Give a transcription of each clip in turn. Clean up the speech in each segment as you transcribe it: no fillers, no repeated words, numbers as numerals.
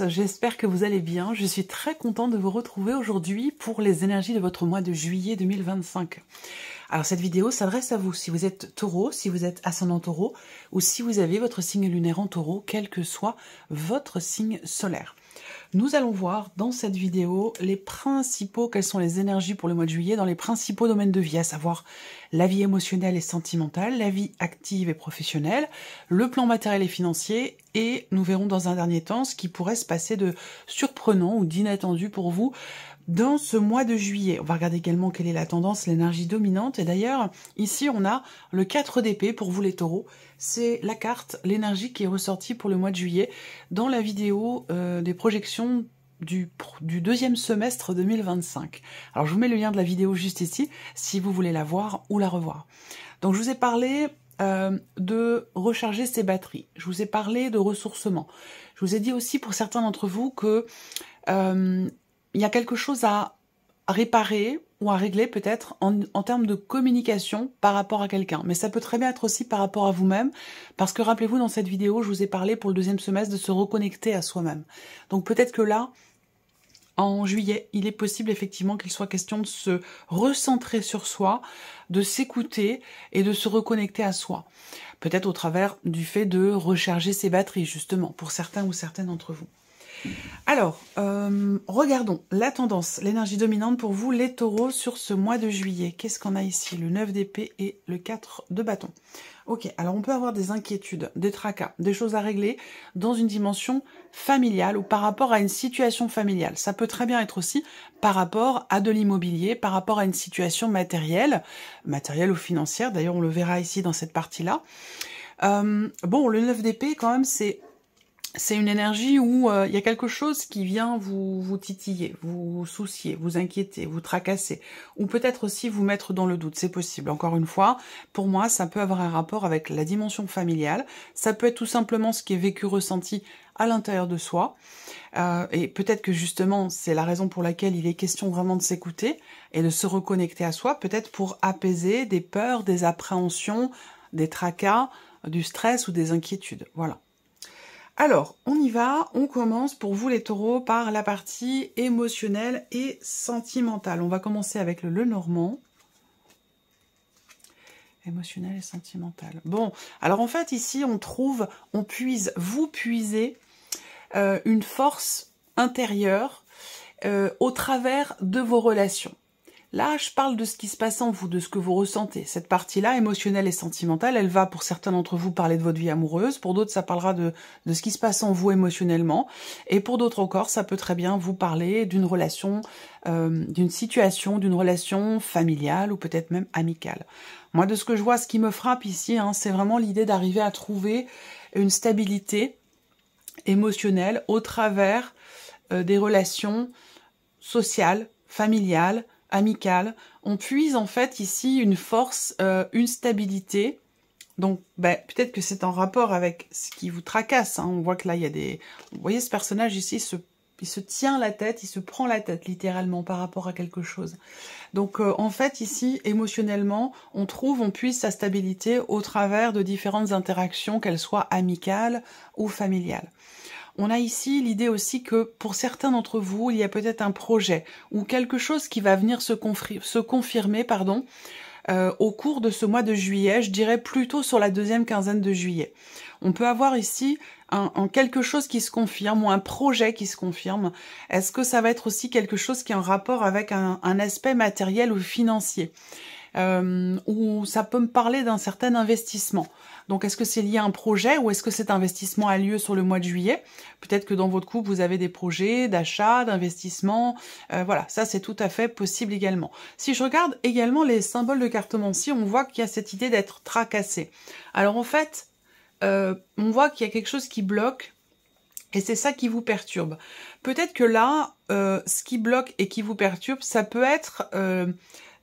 tous, j'espère que vous allez bien. Je suis très contente de vous retrouver aujourd'hui pour les énergies de votre mois de juillet 2025. Alors cette vidéo s'adresse à vous, si vous êtes taureau, si vous êtes ascendant taureau, ou si vous avez votre signe lunaire en taureau, quel que soit votre signe solaire. Nous allons voir dans cette vidéo quelles sont les énergies pour le mois de juillet dans les principaux domaines de vie, à savoir la vie émotionnelle et sentimentale, la vie active et professionnelle, le plan matériel et financier, et nous verrons dans un dernier temps ce qui pourrait se passer de surprenant ou d'inattendu pour vous dans ce mois de juillet. On va regarder également quelle est la tendance, l'énergie dominante. Et d'ailleurs, ici, on a le 4 d'épée pour vous les taureaux. C'est la carte, l'énergie qui est ressortie pour le mois de juillet dans la vidéo des projections du deuxième semestre 2025. Alors, je vous mets le lien de la vidéo juste ici, si vous voulez la voir ou la revoir. Donc, je vous ai parlé de recharger ses batteries. Je vous ai parlé de ressourcement. Je vous ai dit aussi pour certains d'entre vous que il y a quelque chose à réparer ou à régler peut-être en termes de communication par rapport à quelqu'un. Mais ça peut très bien être aussi par rapport à vous-même, parce que rappelez-vous, dans cette vidéo, je vous ai parlé pour le deuxième semestre de se reconnecter à soi-même. Donc peut-être que là, en juillet, il est possible effectivement qu'il soit question de se recentrer sur soi, de s'écouter et de se reconnecter à soi. Peut-être au travers du fait de recharger ses batteries, justement, pour certains ou certaines d'entre vous. Alors, regardons la tendance, l'énergie dominante pour vous, les taureaux, sur ce mois de juillet. Qu'est-ce qu'on a ici? Le 9 d'épée et le 4 de bâton. Ok, alors on peut avoir des inquiétudes, des tracas, des choses à régler dans une dimension familiale ou par rapport à une situation familiale. Ça peut très bien être aussi par rapport à de l'immobilier, par rapport à une situation matérielle ou financière. D'ailleurs, on le verra ici dans cette partie-là. Bon, le 9 d'épée, quand même, c'est une énergie où il y a quelque chose qui vient vous titiller, vous soucier, vous inquiéter, vous tracasser, ou peut-être aussi vous mettre dans le doute, c'est possible. Encore une fois, pour moi, ça peut avoir un rapport avec la dimension familiale, ça peut être tout simplement ce qui est vécu, ressenti à l'intérieur de soi, et peut-être que justement, c'est la raison pour laquelle il est question vraiment de s'écouter et de se reconnecter à soi, peut-être pour apaiser des peurs, des appréhensions, des tracas, du stress ou des inquiétudes, voilà. Alors, on y va, on commence pour vous les taureaux par la partie émotionnelle et sentimentale. On va commencer avec le Lenormand. Émotionnel et sentimental. Bon, alors en fait ici vous puisez une force intérieure au travers de vos relations. Là, je parle de ce qui se passe en vous, de ce que vous ressentez. Cette partie-là, émotionnelle et sentimentale, elle va, pour certains d'entre vous, parler de votre vie amoureuse. Pour d'autres, ça parlera de ce qui se passe en vous émotionnellement. Et pour d'autres encore, ça peut très bien vous parler d'une relation, d'une situation, d'une relation familiale ou peut-être même amicale. Moi, de ce que je vois, ce qui me frappe ici, c'est vraiment l'idée d'arriver à trouver une stabilité émotionnelle au travers des relations sociales, familiales, amicale. On puise en fait ici une force, une stabilité. Donc peut-être que c'est en rapport avec ce qui vous tracasse. On voit que là il y a des... Vous voyez ce personnage ici, il se tient la tête, il se prend la tête littéralement par rapport à quelque chose. Donc en fait ici, émotionnellement, on puise sa stabilité au travers de différentes interactions, qu'elles soient amicales ou familiales. On a ici l'idée aussi que pour certains d'entre vous, il y a peut-être un projet ou quelque chose qui va venir se confirmer au cours de ce mois de juillet, je dirais plutôt sur la deuxième quinzaine de juillet. On peut avoir ici quelque chose qui se confirme ou un projet qui se confirme. Est-ce que ça va être aussi quelque chose qui est en rapport avec un aspect matériel ou financier ou ça peut me parler d'un certain investissement. Donc, est-ce que c'est lié à un projet ou est-ce que cet investissement a lieu sur le mois de juillet? Peut-être que dans votre couple, vous avez des projets d'achat, d'investissement. Voilà, ça, c'est tout à fait possible également. Si je regarde également les symboles de cartomancie, on voit qu'il y a cette idée d'être tracassé. Alors, en fait, on voit qu'il y a quelque chose qui bloque et c'est ça qui vous perturbe. Peut-être que là, ce qui bloque et qui vous perturbe, ça peut être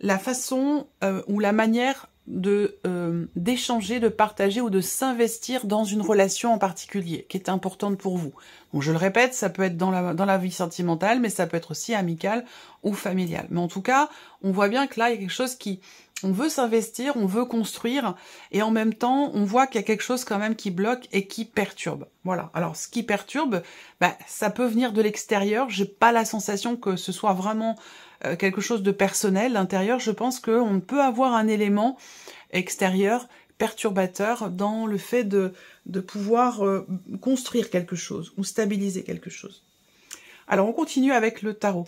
la façon ou la manière d'échanger, de partager ou de s'investir dans une relation en particulier qui est importante pour vous. Donc je le répète, ça peut être dans la vie sentimentale, mais ça peut être aussi amical ou familial. Mais en tout cas, on voit bien que là, il y a quelque chose qui On veut s'investir, on veut construire, et en même temps, on voit qu'il y a quelque chose quand même qui bloque et qui perturbe. Voilà. Alors, ce qui perturbe, ça peut venir de l'extérieur. J'ai pas la sensation que ce soit vraiment quelque chose de personnel. L'intérieur, je pense qu'on peut avoir un élément extérieur perturbateur dans le fait de pouvoir construire quelque chose ou stabiliser quelque chose. Alors, on continue avec le tarot.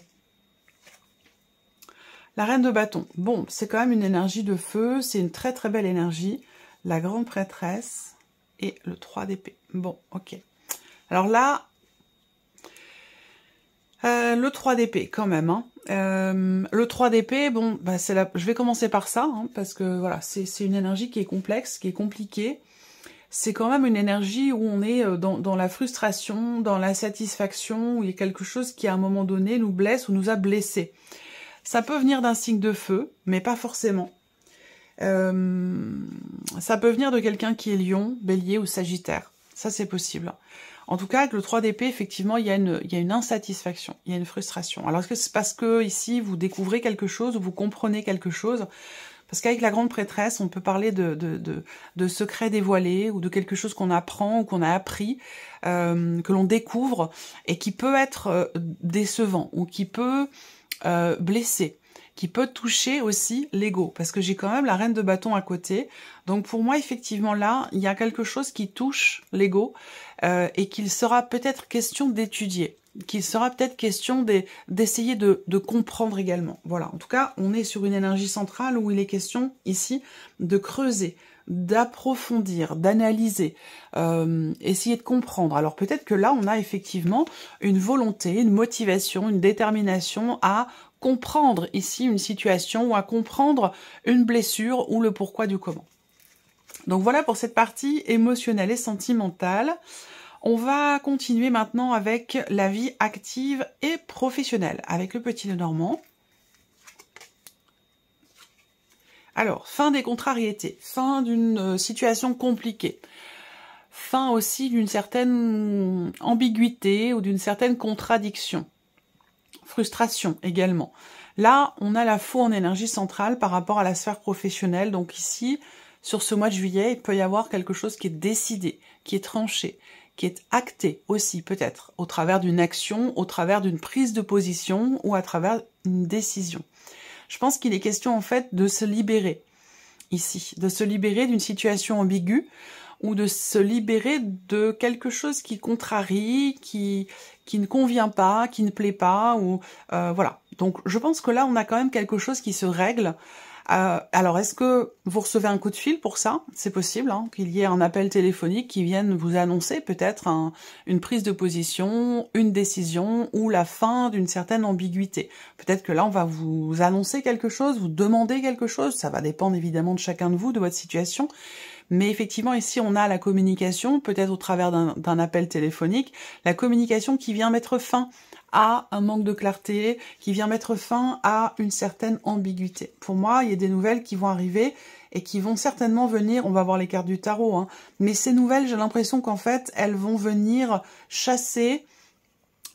La reine de bâton, bon, c'est quand même une énergie de feu, c'est une très très belle énergie. La grande prêtresse et le 3 d'épée. Bon, ok. Alors là, le 3 d'épée quand même. Hein. Le 3 d'épée, bon, je vais commencer par ça, hein, parce que voilà, c'est une énergie qui est complexe, qui est compliquée. C'est quand même une énergie où on est dans la frustration, dans l'insatisfaction, où il y a quelque chose qui à un moment donné nous blesse ou nous a blessés. Ça peut venir d'un signe de feu, mais pas forcément. Ça peut venir de quelqu'un qui est lion, bélier ou sagittaire. Ça, c'est possible. En tout cas, avec le 3 d'épée, effectivement, il y a une insatisfaction, il y a une frustration. Alors, est-ce que c'est parce que, ici, vous découvrez quelque chose ou vous comprenez quelque chose? Parce qu'avec la grande prêtresse, on peut parler de secrets dévoilés ou de quelque chose qu'on apprend ou qu'on a appris, que l'on découvre et qui peut être décevant ou qui peut blesser, qui peut toucher aussi l'ego, parce que j'ai quand même la reine de bâton à côté. Donc pour moi, effectivement, là, il y a quelque chose qui touche l'ego et qu'il sera peut-être question d'étudier, qu'il sera peut-être question d'essayer de comprendre également. Voilà, en tout cas, on est sur une énergie centrale où il est question ici de creuser, d'approfondir, d'analyser, essayer de comprendre. Alors peut-être que là, on a effectivement une volonté, une motivation, une détermination à comprendre ici une situation ou à comprendre une blessure ou le pourquoi du comment. Donc voilà pour cette partie émotionnelle et sentimentale. On va continuer maintenant avec la vie active et professionnelle, avec le petit Lenormand. Alors, fin des contrariétés, fin d'une situation compliquée, fin aussi d'une certaine ambiguïté ou d'une certaine contradiction, frustration également. Là, on a la faux en énergie centrale par rapport à la sphère professionnelle. Donc ici, sur ce mois de juillet, il peut y avoir quelque chose qui est décidé, qui est tranché, qui est acté aussi peut-être, au travers d'une action, au travers d'une prise de position ou à travers une décision. Je pense qu'il est question en fait de se libérer ici, de se libérer d'une situation ambiguë ou de se libérer de quelque chose qui contrarie, qui ne convient pas, qui ne plaît pas, ou voilà. Donc je pense que là on a quand même quelque chose qui se règle. Alors est-ce que vous recevez un coup de fil pour ça? C'est possible hein, qu'il y ait un appel téléphonique qui vienne vous annoncer peut-être une prise de position, une décision ou la fin d'une certaine ambiguïté. Peut-être que là on va vous annoncer quelque chose, vous demander quelque chose, ça va dépendre évidemment de chacun de vous, de votre situation. Mais effectivement, ici, on a la communication, peut-être au travers d'un appel téléphonique, la communication qui vient mettre fin à un manque de clarté, qui vient mettre fin à une certaine ambiguïté. Pour moi, il y a des nouvelles qui vont arriver et qui vont certainement venir, on va voir les cartes du tarot, hein, mais ces nouvelles, j'ai l'impression qu'en fait, elles vont venir chasser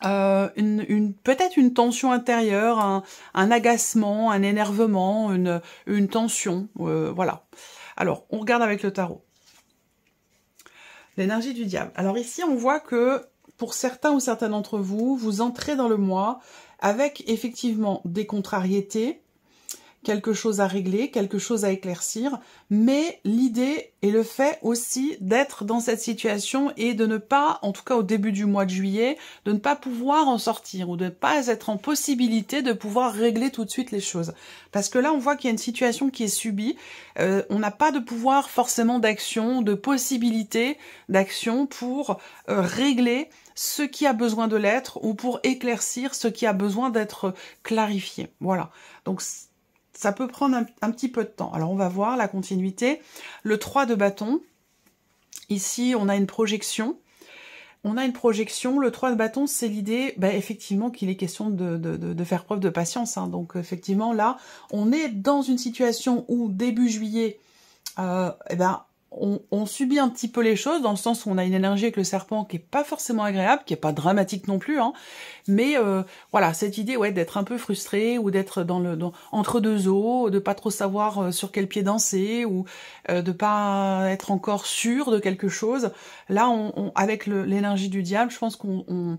peut-être une tension intérieure, un agacement, un énervement, une tension, voilà. Alors, on regarde avec le tarot. L'énergie du diable. Alors ici, on voit que pour certains ou certaines d'entre vous, vous entrez dans le mois avec effectivement des contrariétés, quelque chose à régler, quelque chose à éclaircir, mais l'idée et le fait aussi d'être dans cette situation et de ne pas, en tout cas au début du mois de juillet, de ne pas pouvoir en sortir ou de ne pas être en possibilité de pouvoir régler tout de suite les choses. Parce que là, on voit qu'il y a une situation qui est subie, on n'a pas de pouvoir forcément d'action, de possibilité d'action pour régler ce qui a besoin de l'être ou pour éclaircir ce qui a besoin d'être clarifié. Voilà. Donc, ça peut prendre un petit peu de temps. Alors, on va voir la continuité. Le 3 de bâton. Ici, on a une projection. On a une projection. Le 3 de bâton, c'est l'idée, effectivement, qu'il est question de faire preuve de patience. Hein. Donc, effectivement, là, on est dans une situation où, début juillet, on subit un petit peu les choses, dans le sens où on a une énergie avec le serpent qui est pas forcément agréable, qui est pas dramatique non plus, hein, mais voilà, cette idée d'être un peu frustré, ou d'être entre deux eaux, de pas trop savoir sur quel pied danser, ou de pas être encore sûr de quelque chose. Là, avec l'énergie du diable, je pense qu'on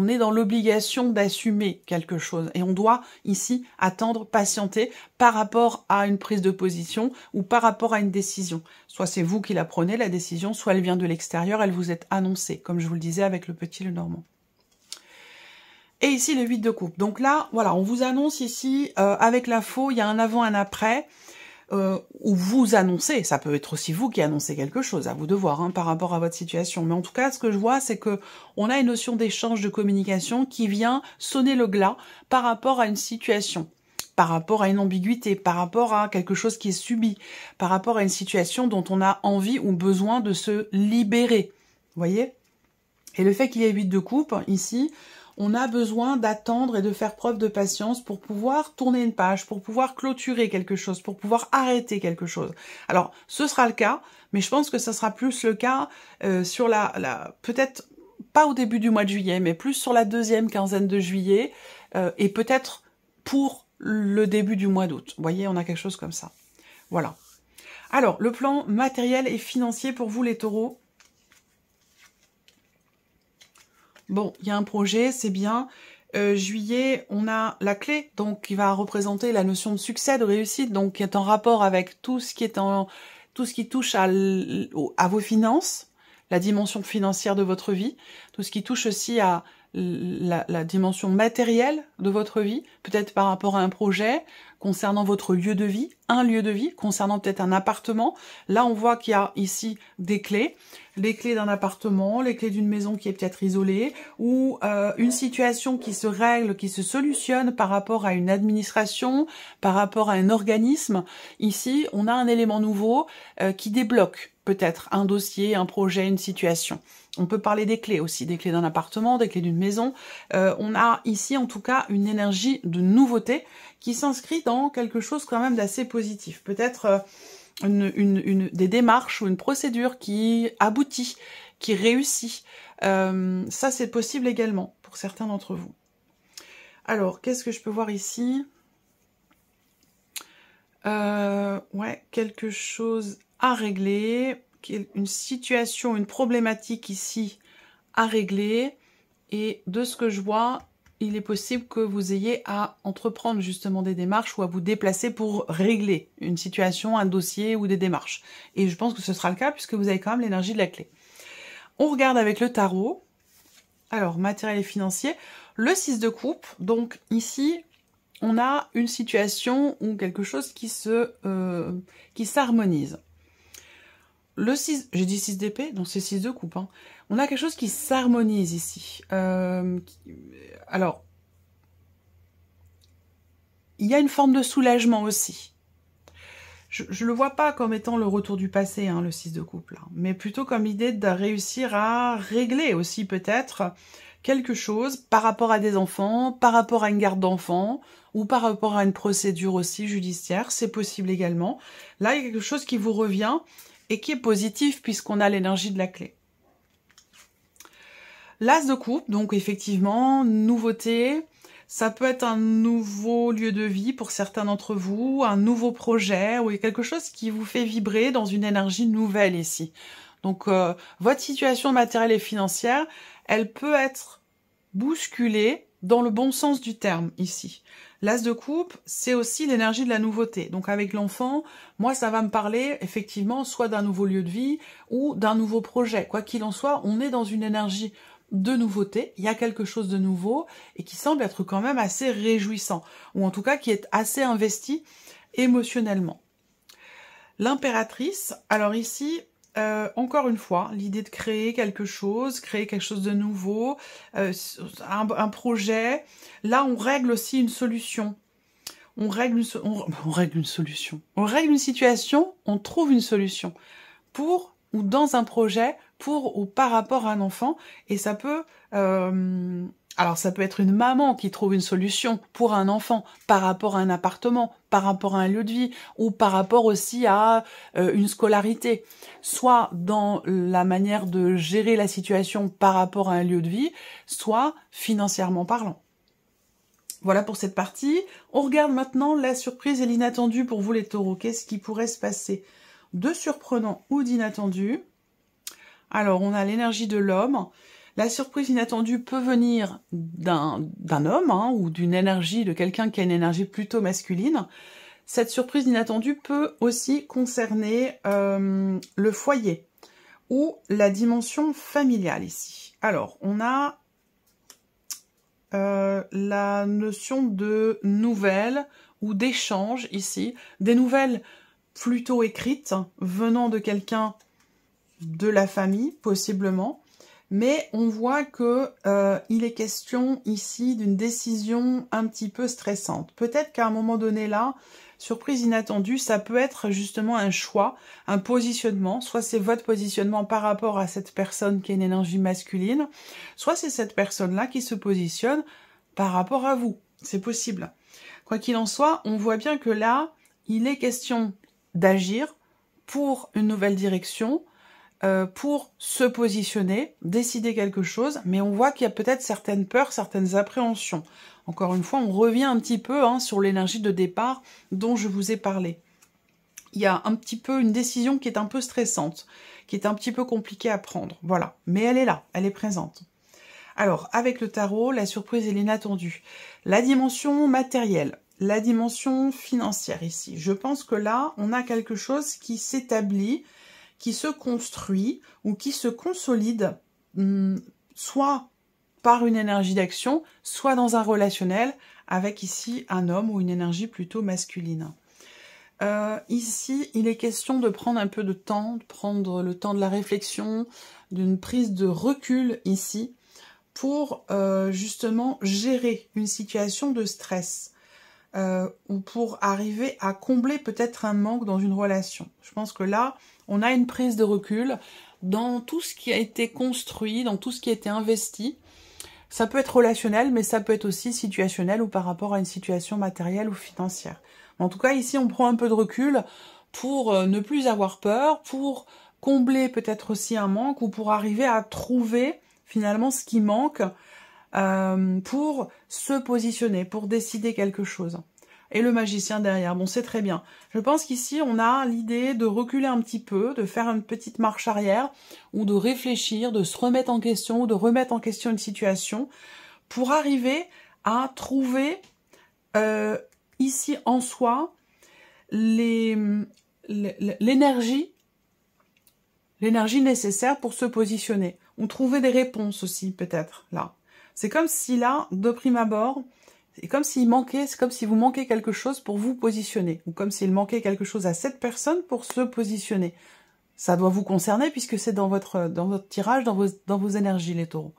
est dans l'obligation d'assumer quelque chose. Et on doit, ici, attendre, patienter par rapport à une prise de position ou par rapport à une décision. Soit c'est vous qui la prenez, la décision, soit elle vient de l'extérieur, elle vous est annoncée, comme je vous le disais avec le petit Lenormand. Et ici, le 8 de coupe. Donc là, voilà, on vous annonce ici, avec la faux, il y a un avant, un après, où vous annoncez, ça peut être aussi vous qui annoncez quelque chose, à vous de voir, hein, par rapport à votre situation. Mais en tout cas, ce que je vois, c'est que on a une notion d'échange, de communication qui vient sonner le glas par rapport à une situation, par rapport à une ambiguïté, par rapport à quelque chose qui est subi, par rapport à une situation dont on a envie ou besoin de se libérer. Vous voyez? Et le fait qu'il y ait 8 de coupe, ici, on a besoin d'attendre et de faire preuve de patience pour pouvoir tourner une page, pour pouvoir clôturer quelque chose, pour pouvoir arrêter quelque chose. Alors, ce sera le cas, mais je pense que ça sera plus le cas sur peut-être pas au début du mois de juillet, mais plus sur la deuxième quinzaine de juillet, et peut-être pour le début du mois d'août. Vous voyez, on a quelque chose comme ça. Voilà. Alors, le plan matériel et financier pour vous, les taureaux. Bon, il y a un projet, c'est bien. Juillet, on a la clé, donc qui va représenter la notion de succès, de réussite, donc qui est en rapport avec tout ce qui touche à vos finances, la dimension financière de votre vie, tout ce qui touche aussi à la dimension matérielle de votre vie, peut-être par rapport à un projet, concernant votre lieu de vie, un lieu de vie, concernant peut-être un appartement. Là, on voit qu'il y a ici des clés, les clés d'un appartement, les clés d'une maison qui est peut-être isolée, ou une situation qui se règle, qui se solutionne par rapport à une administration, par rapport à un organisme. Ici, on a un élément nouveau qui débloque peut-être un dossier, un projet, une situation. On peut parler des clés aussi, des clés d'un appartement, des clés d'une maison. On a ici en tout cas une énergie de nouveauté qui s'inscrit dans quelque chose quand même d'assez positif. Peut-être des démarches ou une procédure qui aboutit, qui réussit. Ça, c'est possible également pour certains d'entre vous. Alors, qu'est-ce que je peux voir ici? Ouais, quelque chose à régler, une situation, une problématique ici à régler. Et de ce que je vois, il est possible que vous ayez à entreprendre justement des démarches ou à vous déplacer pour régler une situation, un dossier ou des démarches. Et je pense que ce sera le cas puisque vous avez quand même l'énergie de la clé. On regarde avec le tarot. Alors, matériel et financier. Le 6 de coupe. Donc ici, on a une situation ou quelque chose qui s'harmonise. Le 6, j'ai dit 6 d'épée, donc c'est 6 de coupe. Hein. On a quelque chose qui s'harmonise ici. Alors, il y a une forme de soulagement aussi. Je ne le vois pas comme étant le retour du passé, hein, le 6 de coupe, là, mais plutôt comme l'idée de réussir à régler aussi peut-être quelque chose par rapport à des enfants, par rapport à une garde d'enfants, ou par rapport à une procédure aussi judiciaire, c'est possible également. Là, il y a quelque chose qui vous revient et qui est positif puisqu'on a l'énergie de la clé. L'As de coupe, donc effectivement, nouveauté, ça peut être un nouveau lieu de vie pour certains d'entre vous, un nouveau projet, ou quelque chose qui vous fait vibrer dans une énergie nouvelle ici. Donc, votre situation matérielle et financière, elle peut être bousculée dans le bon sens du terme ici. L'As de coupe, c'est aussi l'énergie de la nouveauté. Donc avec l'enfant, moi ça va me parler effectivement soit d'un nouveau lieu de vie ou d'un nouveau projet. Quoi qu'il en soit, on est dans une énergie de nouveauté, il y a quelque chose de nouveau et qui semble être quand même assez réjouissant, ou en tout cas qui est assez investi émotionnellement. L'impératrice, alors ici, encore une fois, l'idée de créer quelque chose de nouveau, un projet. Là, on règle aussi une solution. On règle une solution. On règle une situation, on trouve une solution pour ou dans un projet pour ou par rapport à un enfant. Et ça peut... alors ça peut être une maman qui trouve une solution pour un enfant par rapport à un appartement, par rapport à un lieu de vie, ou par rapport aussi à une scolarité. Soit dans la manière de gérer la situation par rapport à un lieu de vie, soit financièrement parlant. Voilà pour cette partie. On regarde maintenant la surprise et l'inattendu pour vous les taureaux. Qu'est-ce qui pourrait se passer de surprenant ou d'inattendu? Alors, on a l'énergie de l'homme. La surprise inattendue peut venir d'un homme ou d'une énergie, de quelqu'un qui a une énergie plutôt masculine. Cette surprise inattendue peut aussi concerner le foyer ou la dimension familiale ici. Alors, on a la notion de nouvelles ou d'échange ici, des nouvelles plutôt écrites venant de quelqu'un de la famille possiblement, mais on voit que il est question ici d'une décision un petit peu stressante. Peut-être qu'à un moment donné là, surprise inattendue, ça peut être justement un choix, un positionnement, soit c'est votre positionnement par rapport à cette personne qui a une énergie masculine, soit c'est cette personne-là qui se positionne par rapport à vous. C'est possible. Quoi qu'il en soit, on voit bien que là, il est question d'agir pour une nouvelle direction, pour se positionner, décider quelque chose, mais on voit qu'il y a peut-être certaines peurs, certaines appréhensions. Encore une fois, on revient un petit peu sur l'énergie de départ dont je vous ai parlé. Il y a un petit peu une décision qui est un peu stressante, qui est un petit peu compliquée à prendre, voilà. Mais elle est là, elle est présente. Alors, avec le tarot, la surprise et l'inattendu. La dimension matérielle, la dimension financière ici. Je pense que là, on a quelque chose qui s'établit, qui se construit ou qui se consolide, soit par une énergie d'action, soit dans un relationnel, avec ici un homme ou une énergie plutôt masculine. Ici, il est question de prendre un peu de temps, de prendre le temps de la réflexion, d'une prise de recul ici, pour justement gérer une situation de stress, ou pour arriver à combler peut-être un manque dans une relation. Je pense que là, on a une prise de recul dans tout ce qui a été construit, dans tout ce qui a été investi. Ça peut être relationnel, mais ça peut être aussi situationnel ou par rapport à une situation matérielle ou financière. En tout cas, ici, on prend un peu de recul pour ne plus avoir peur, pour combler peut-être aussi un manque ou pour arriver à trouver finalement ce qui manque pour se positionner, pour décider quelque chose. Et le magicien derrière, bon c'est très bien. Je pense qu'ici on a l'idée de reculer un petit peu, de faire une petite marche arrière, ou de réfléchir, de se remettre en question, ou de remettre en question une situation, pour arriver à trouver ici en soi l'énergie nécessaire pour se positionner, ou trouver des réponses aussi peut-être là. C'est comme si là, de prime abord, c'est comme s'il manquait, c'est comme si vous manquez quelque chose pour vous positionner, ou comme s'il manquait quelque chose à cette personne pour se positionner. Ça doit vous concerner puisque c'est dans votre tirage, dans vos énergies, les taureaux.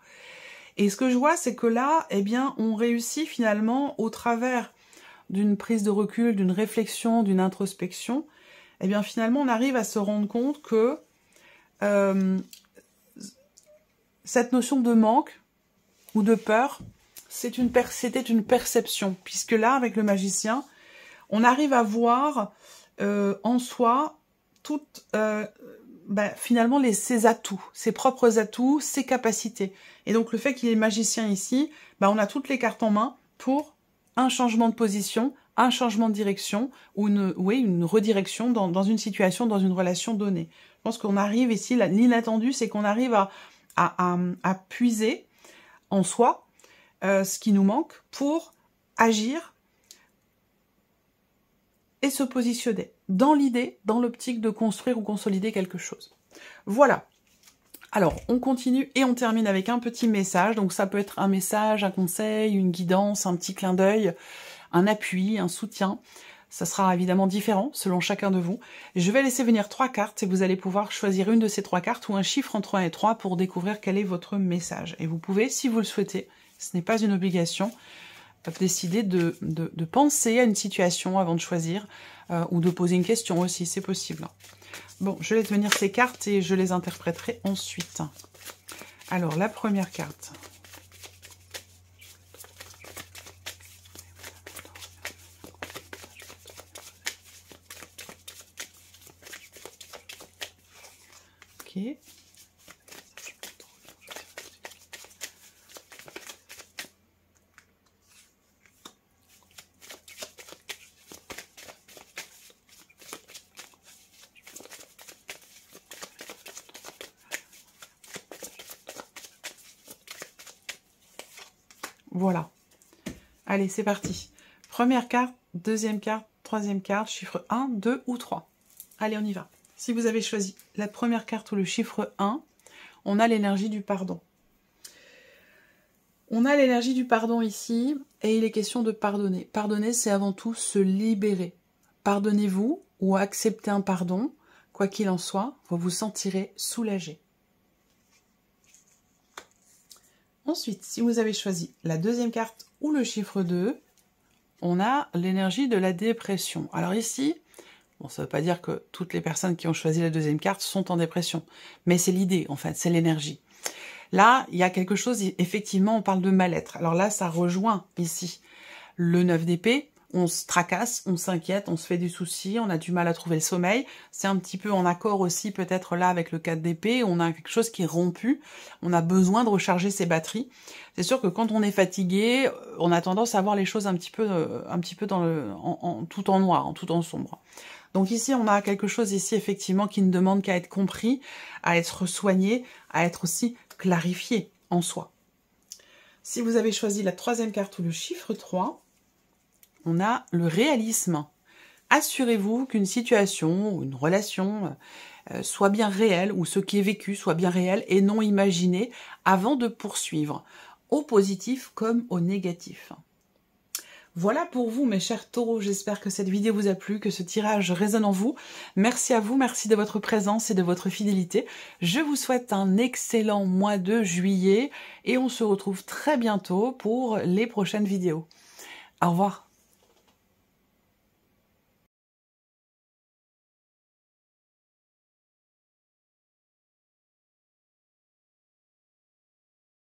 Et ce que je vois, c'est que là, eh bien, on réussit finalement au travers d'une prise de recul, d'une réflexion, d'une introspection, eh bien finalement on arrive à se rendre compte que cette notion de manque ou de peur, c'était une perception, puisque là, avec le magicien, on arrive à voir en soi toutes, finalement ses atouts, ses propres atouts, ses capacités. Et donc le fait qu'il est magicien ici, on a toutes les cartes en main pour un changement de position, un changement de direction, ou une redirection dans une situation, dans une relation donnée. Je pense qu'on arrive ici, l'inattendu, c'est qu'on arrive à puiser en soi ce qui nous manque pour agir et se positionner dans l'idée, dans l'optique de construire ou consolider quelque chose. Voilà. Alors, on continue et on termine avec un petit message. Donc ça peut être un message, un conseil, une guidance, un petit clin d'œil, un appui, un soutien. Ça sera évidemment différent selon chacun de vous. Je vais laisser venir 3 cartes et vous allez pouvoir choisir une de ces 3 cartes ou un chiffre entre 1 et 3 pour découvrir quel est votre message. Et vous pouvez, si vous le souhaitez, ce n'est pas une obligation, peuvent décider de penser à une situation avant de choisir, ou de poser une question aussi, c'est possible. Bon, je laisse venir ces cartes et je les interpréterai ensuite. Alors, la première carte. Ok. Voilà. Allez, c'est parti. Première carte, deuxième carte, troisième carte, chiffre 1, 2 ou 3. Allez, on y va. Si vous avez choisi la première carte ou le chiffre 1, on a l'énergie du pardon. On a l'énergie du pardon ici, et il est question de pardonner. Pardonner, c'est avant tout se libérer. Pardonnez-vous ou acceptez un pardon, quoi qu'il en soit, vous vous sentirez soulagé. Ensuite, si vous avez choisi la deuxième carte ou le chiffre 2, on a l'énergie de la dépression. Alors ici, bon, ça ne veut pas dire que toutes les personnes qui ont choisi la deuxième carte sont en dépression, mais c'est l'idée, en fait, c'est l'énergie. Là, il y a quelque chose, effectivement, on parle de mal-être. Alors là, ça rejoint ici le 9 d'épée. On se tracasse, on s'inquiète, on se fait des soucis, on a du mal à trouver le sommeil. C'est un petit peu en accord aussi peut-être là avec le 4 d'épée. On a quelque chose qui est rompu, on a besoin de recharger ses batteries. C'est sûr que quand on est fatigué, on a tendance à voir les choses un petit peu dans tout en noir, tout en sombre. Donc ici, on a quelque chose ici effectivement qui ne demande qu'à être compris, à être soigné, à être aussi clarifié en soi. Si vous avez choisi la troisième carte ou le chiffre 3, on a le réalisme. Assurez-vous qu'une situation ou une relation soit bien réelle, ou ce qui est vécu soit bien réel et non imaginé avant de poursuivre, au positif comme au négatif. Voilà pour vous, mes chers taureaux. J'espère que cette vidéo vous a plu, que ce tirage résonne en vous. Merci à vous, merci de votre présence et de votre fidélité. Je vous souhaite un excellent mois de juillet et on se retrouve très bientôt pour les prochaines vidéos. Au revoir.